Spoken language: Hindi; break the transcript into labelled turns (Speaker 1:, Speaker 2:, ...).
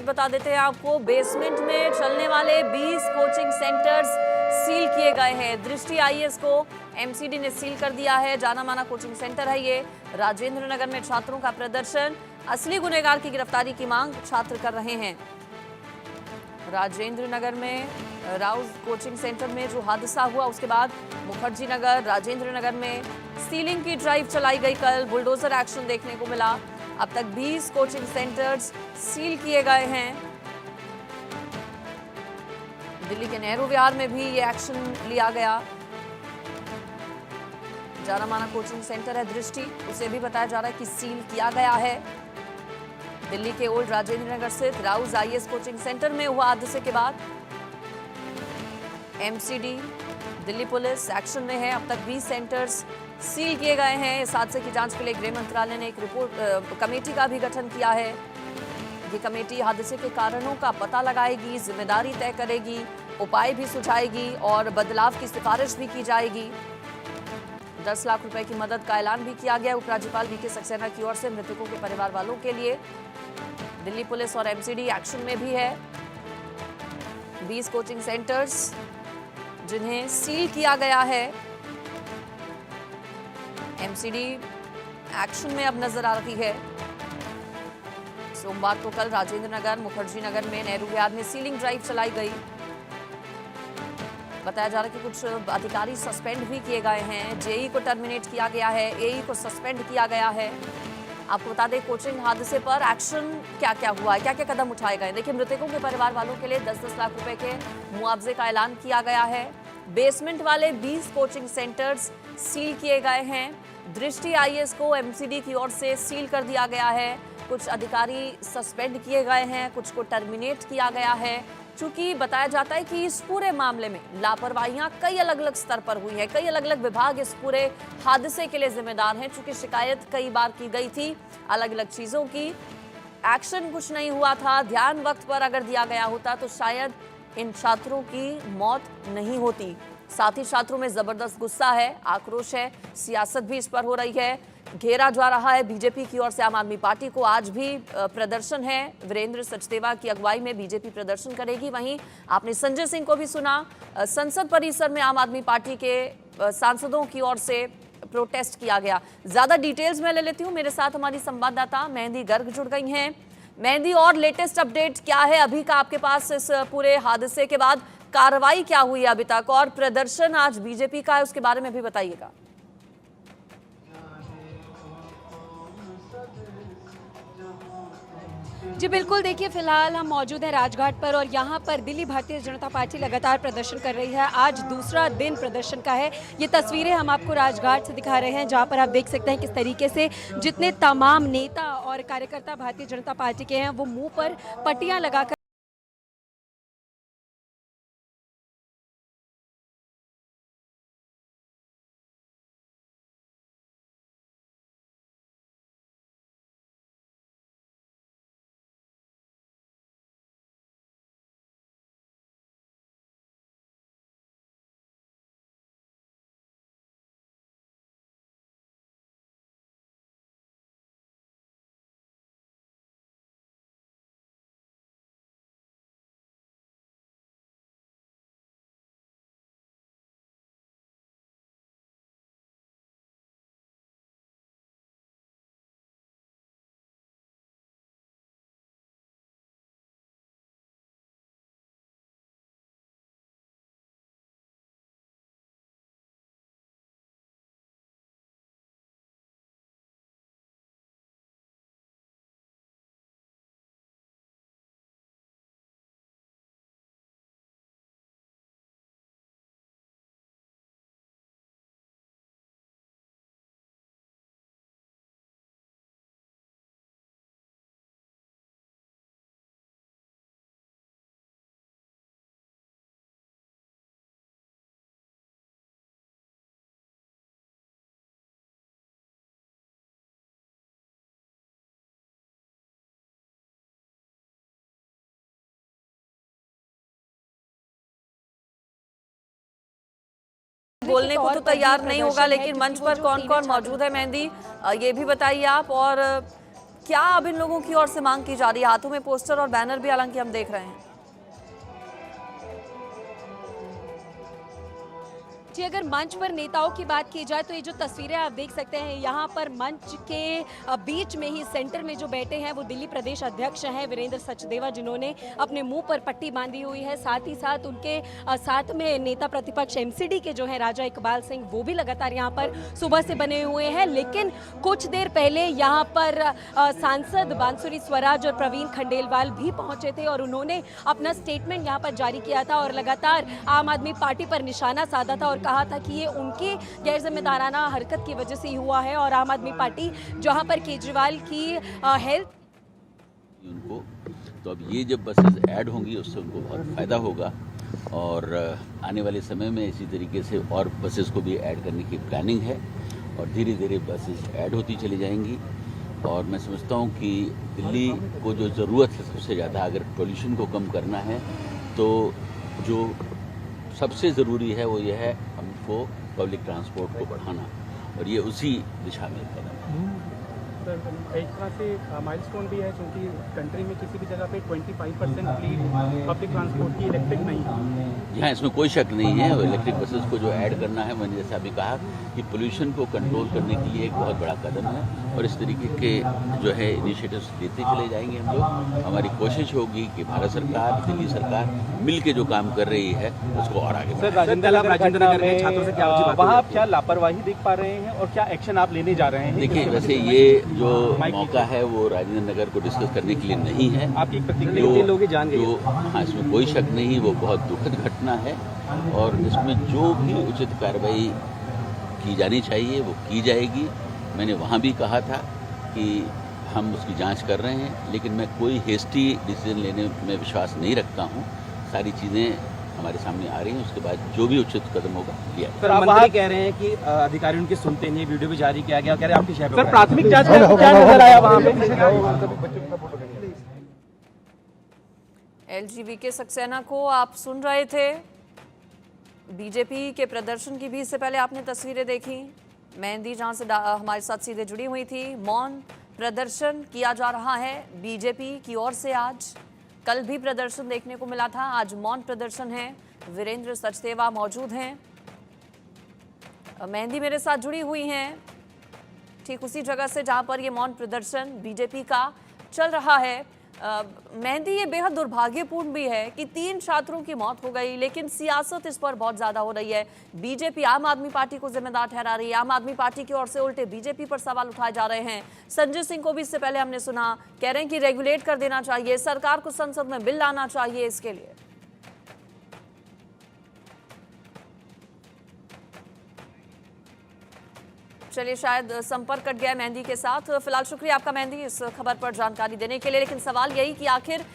Speaker 1: अपडेट बता देते हैं आपको। बेसमेंट में चलने वाले 20 कोचिंग सेंटर्स सील किए गए हैं। दृष्टि आईएएस को एमसीडी ने सील कर दिया है। जाना माना कोचिंग सेंटर है ये। राजेंद्र नगर में छात्रों का प्रदर्शन, असली गुनहगार की गिरफ्तारी की मांग छात्र कर रहे हैं। राजेंद्र नगर में राउज कोचिंग सेंटर में जो हादसा हुआ, उसके बाद मुखर्जी नगर, राजेंद्र नगर में सीलिंग की ड्राइव चलाई गई। कल बुलडोजर एक्शन देखने को मिला। अब तक 20 कोचिंग सेंटर्स सील किए गए हैं। दिल्ली के नेहरू विहार में भी ये एक्शन लिया गया। जाना माना कोचिंग सेंटर है दृष्टि, उसे भी बताया जा रहा है कि सील किया गया है। दिल्ली के ओल्ड राजेंद्र नगर स्थित राउज आईएएस कोचिंग सेंटर में हुआ हादसे के बाद एमसीडी, दिल्ली पुलिस एक्शन में है। अब तक 20 सेंटर्स सील किए गए हैं। इस हादसे की जांच के लिए गृह मंत्रालय ने एक रिपोर्ट कमेटी का भी गठन किया है। ये कमेटी हादसे के कारणों का पता लगाएगी, जिम्मेदारी तय करेगी, उपाय भी सुझाएगी और बदलाव की सिफारिश भी की जाएगी। 10 लाख रुपए की मदद का ऐलान भी किया गया। उपराज्यपाल वीके सक्सेना की ओर से मृतकों के परिवार वालों के लिए। दिल्ली पुलिस और एमसीडी एक्शन में भी है। 20 कोचिंग सेंटर्स जिन्हें सील किया गया है। एमसीडी एक्शन में अब नजर आ रही है। सोमवार को कल राजेंद्र नगर, मुखर्जी नगर में नेहरू विहार में सीलिंग ड्राइव चलाई गई। बताया जा रहा है कि कुछ अधिकारी सस्पेंड भी किए गए हैं। जेई को टर्मिनेट किया गया है, एई को सस्पेंड किया गया है। आपको बता दें कोचिंग हादसे पर एक्शन क्या क्या हुआ है, क्या क्या कदम उठाए गए। देखिए, मृतकों के परिवार वालों के लिए 10-10 लाख रुपए के मुआवजे का ऐलान किया गया है। बेसमेंट वाले 20 कोचिंग सेंटर्स सील किए गए हैं। दृष्टि आईएएस को एमसीडी की ओर से सील कर दिया गया है। कुछ अधिकारी सस्पेंड किए गए हैं, कुछ को टर्मिनेट किया गया है। चूंकि बताया जाता है कि इस पूरे मामले में लापरवाहियां कई अलग अलग स्तर पर हुई है। कई अलग अलग विभाग इस पूरे हादसे के लिए जिम्मेदार हैं। चूंकि शिकायत कई बार की गई थी अलग अलग चीजों की, एक्शन कुछ नहीं हुआ था। ध्यान वक्त पर अगर दिया गया होता तो शायद इन छात्रों की मौत नहीं होती। साथ ही छात्रों में जबरदस्त गुस्सा है, आक्रोश है। सियासत भी इस पर हो रही है। घेरा जा रहा है बीजेपी की ओर से आम आदमी पार्टी को। आज भी प्रदर्शन है। वीरेंद्र सचदेवा की अगुवाई में बीजेपी प्रदर्शन करेगी। वहीं आपने संजय सिंह को भी सुना। संसद परिसर में आम आदमी पार्टी के सांसदों की ओर से प्रोटेस्ट किया गया। ज्यादा डिटेल्स मैं ले लेती हूँ। मेरे साथ हमारी संवाददाता मेहंदी गर्ग जुड़ गई हैं। मेहंदी, और लेटेस्ट अपडेट क्या है अभी का आपके पास इस पूरे हादसे के बाद? कार्रवाई क्या हुई अभी तक, और प्रदर्शन आज बीजेपी का है, उसके बारे में भी बताइएगा।
Speaker 2: जी बिल्कुल, देखिए फिलहाल हम मौजूद हैं राजघाट पर और यहाँ पर दिल्ली भारतीय जनता पार्टी लगातार प्रदर्शन कर रही है। आज दूसरा दिन प्रदर्शन का है। ये तस्वीरें हम आपको राजघाट से दिखा रहे हैं, जहाँ पर आप देख सकते हैं किस तरीके से जितने तमाम नेता और कार्यकर्ता भारतीय जनता पार्टी के हैं वो मुंह पर पट्टियाँ लगाकर
Speaker 1: बोलने को तो तैयार नहीं होगा, लेकिन मंच पर कौन कौन मौजूद है मेहंदी, ये भी बताइए आप। और क्या अब इन लोगों की ओर से मांग की जा रही है? हाथों में पोस्टर और बैनर भी हालांकि हम देख रहे हैं।
Speaker 2: जी, अगर मंच पर नेताओं की बात की जाए तो ये जो तस्वीरें आप देख सकते हैं, यहाँ पर मंच के बीच में ही सेंटर में जो बैठे हैं वो दिल्ली प्रदेश अध्यक्ष हैं वीरेंद्र सचदेवा, जिन्होंने अपने मुंह पर पट्टी बांधी हुई है। साथ ही साथ उनके साथ में नेता प्रतिपक्ष एमसीडी के जो है राजा इकबाल सिंह, वो भी लगातार यहाँ पर सुबह से बने हुए हैं। लेकिन कुछ देर पहले यहाँ पर सांसद बांसुरी स्वराज और प्रवीण खंडेलवाल भी पहुंचे थे और उन्होंने अपना स्टेटमेंट यहाँ पर जारी किया था और लगातार आम आदमी पार्टी पर निशाना साधा था और कहा था कि ये उनकी गैर जिम्मेदाराना हरकत की वजह से ही हुआ है और आम आदमी पार्टी जहां पर केजरीवाल की हेल्थ
Speaker 3: उनको, तो अब ये जब बसेस ऐड होंगी उससे उनको बहुत फ़ायदा होगा और आने वाले समय में इसी तरीके से और बसेस को भी ऐड करने की प्लानिंग है और धीरे धीरे बसेस ऐड होती चली जाएंगी। और मैं समझता हूँ कि दिल्ली को जो ज़रूरत है सबसे ज़्यादा, अगर पोल्यूशन को कम करना है तो जो सबसे ज़रूरी है वो ये है हमको पब्लिक ट्रांसपोर्ट को बढ़ाना और ये उसी दिशा में कदम है।
Speaker 4: सर, एक तरह से माइलस्टोन भी है क्योंकि कंट्री में किसी भी जगह पे 25% फ्लीट पब्लिक ट्रांसपोर्ट की इलेक्ट्रिक नहीं है।
Speaker 3: यहाँ इसमें कोई शक नहीं है, इलेक्ट्रिक बसेस को जो ऐड करना है, मैंने जैसा अभी कहा कि पोल्यूशन को कंट्रोल करने के लिए एक बहुत बड़ा कदम है और इस तरीके के जो है इनिशिएटिव्स लेते चले जाएंगे हम लोग। हमारी कोशिश होगी कि भारत सरकार, दिल्ली सरकार मिल के जो काम कर रही है उसको और आगे
Speaker 4: सर, राजेंद्र नगर में छात्रों से क्या
Speaker 5: वहाँ आप क्या लापरवाही देख पा रहे हैं और क्या एक्शन आप लेने जा रहे हैं?
Speaker 3: देखिए, वैसे ये जो मौका है वो राजेंद्र नगर को डिस्कस करने के लिए नहीं है।
Speaker 4: आपकी प्रतिक्रिया लोग जान गए।
Speaker 3: हाँ, इसमें कोई शक नहीं, वो बहुत दुखद घटना है और इसमें जो भी उचित कार्रवाई की जानी चाहिए वो की जाएगी। मैंने वहाँ भी कहा था कि हम उसकी जांच कर रहे हैं, लेकिन मैं कोई हेस्टी डिसीजन लेने में विश्वास नहीं रखता हूँ। सारी चीज़ें हमारे सामने आ रही हैं, उसके बाद जो भी उचित कदम होगा लिया जाएगा।
Speaker 5: सर, आप वहाँ कह रहे हैं कि अधिकारी उनकी सुनते नहीं, वीडियो भी जारी किया गया, कह रहे हैं आपकी शहर
Speaker 4: सर, प्राथमिक जांच में क्या नजर आया वहाँ पे?
Speaker 1: एलजीबीके सक्सेना को आप सुन रहे थे। बीजेपी के प्रदर्शन की भी इससे पहले आपने तस्वीरें देखी। मेहंदी जहां से हमारे साथ सीधे जुड़ी हुई थी। मौन प्रदर्शन किया जा रहा है बीजेपी की ओर से। आज कल भी प्रदर्शन देखने को मिला था, आज मौन प्रदर्शन है। वीरेंद्र सचदेवा मौजूद हैं, मेहंदी मेरे साथ जुड़ी हुई हैं ठीक उसी जगह से जहां पर ये मौन प्रदर्शन बीजेपी का चल रहा है। मेहंदी, ये बेहद दुर्भाग्यपूर्ण भी है कि 3 छात्रों की मौत हो गई, लेकिन सियासत इस पर बहुत ज्यादा हो रही है। बीजेपी आम आदमी पार्टी को जिम्मेदार ठहरा रही है। आम आदमी पार्टी की ओर से उल्टे बीजेपी पर सवाल उठाए जा रहे हैं। संजय सिंह को भी इससे पहले हमने सुना, कह रहे हैं कि रेगुलेट कर देना चाहिए, सरकार को संसद में बिल लाना चाहिए इसके लिए। चलिए, शायद संपर्क कट गया मेहंदी के साथ। फिलहाल शुक्रिया आपका मेहंदी इस खबर पर जानकारी देने के लिए। लेकिन सवाल यही कि आखिर